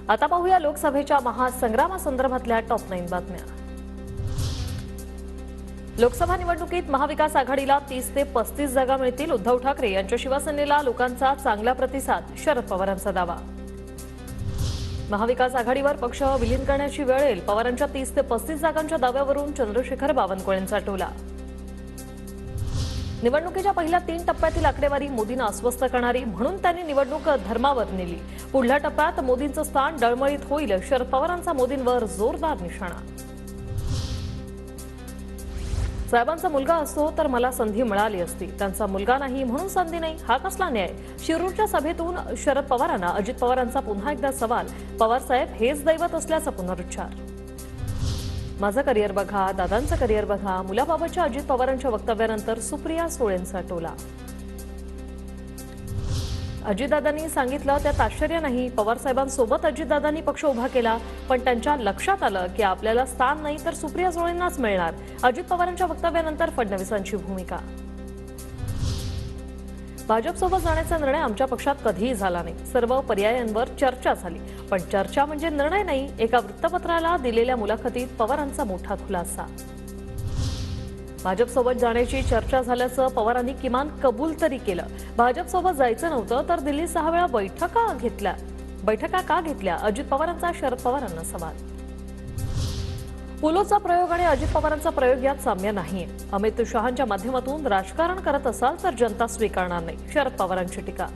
आता पाहूया लोकसभेच्या महासंग्रामासंदर्भातल्या टॉप 9 बातम्या। लोकसभा निवडणुकीत महाविकास आघाडीला 30 ते 35 जागा मिळतील। उद्धव ठाकरे यांच्या शिवसेनेला लोकांचा चांगला प्रतिसाद, शरद पवारांचा दावा। महाविकास आघाडीवर पक्ष विलीन करण्याची वेळ येईल, पवारांच्या 30 ते 35 जागांच्या दाव्यावरून चंद्रशेखर बावनकुळेंचा टोला। निवडणुकीच्या पहिल्या 3 टप्प्यातील आकडेवारी मोदींना अस्वस्थ करणारी, म्हणून त्यांनी निवडणूक धर्मावर नेली। पुढल्या टप्प्यात मोदींचं स्थान डळमळीत होईल, शरद पवारांचा मोदींवर जोरदार निशाणा। साहेबांचा मुलगा असतो तर मला संधी मिळाली असती, त्यांचा मुलगा नाही म्हणून संधी नाही, हा कसला न्याय? शिरूरच्या सभेतून शरद पवारांना अजित पवारांचा पुन्हा एकदा सवाल, पवार साहेब हेच दैवत असल्याचा पुनरुच्चार। माझं करिअर बघा, दादांचं करिअर बघा, मुलाबाबतच्या अजित पवारांच्या वक्तव्यानंतर सुप्रिया सुळेंचा टोला। अजितदादांनी सांगितलं त्यात आश्चर्य नाही, पवार साहेबांसोबत अजितदादांनी पक्ष उभा केला, पण त्यांच्या लक्षात आलं की आपल्याला स्थान नाही तर सुप्रिया सुळेंनाच मिळणार। अजित पवारांच्या वक्तव्यानंतर फडणवीसांची भूमिका। भाजपसोबत जाण्याचा निर्णय आमच्या पक्षात कधीही झाला नाही, सर्व पर्यायांवर चर्चा झाली, पण चर्चा म्हणजे निर्णय नाही। एका वृत्तपत्राला दिलेल्या मुलाखतीत पवारांचा मोठा खुलासा। भाजपसोबत जाण्याची चर्चा झाल्याचं पवारांनी किमान कबूल तरी केलं। भाजपसोबत जायचं नव्हतं तर दिल्लीत 6 वेळा बैठका का घेतल्या? अजित पवारांचा शरद पवारांना सवाल। पुलोचा प्रयोग आणि अजित पवारांचा प्रयोग यात साम्य नाहीये। अमित शहांच्या माध्यमातून राजकारण करत असाल तर जनता स्वीकारणार नाही, शरद पवारांची टीका।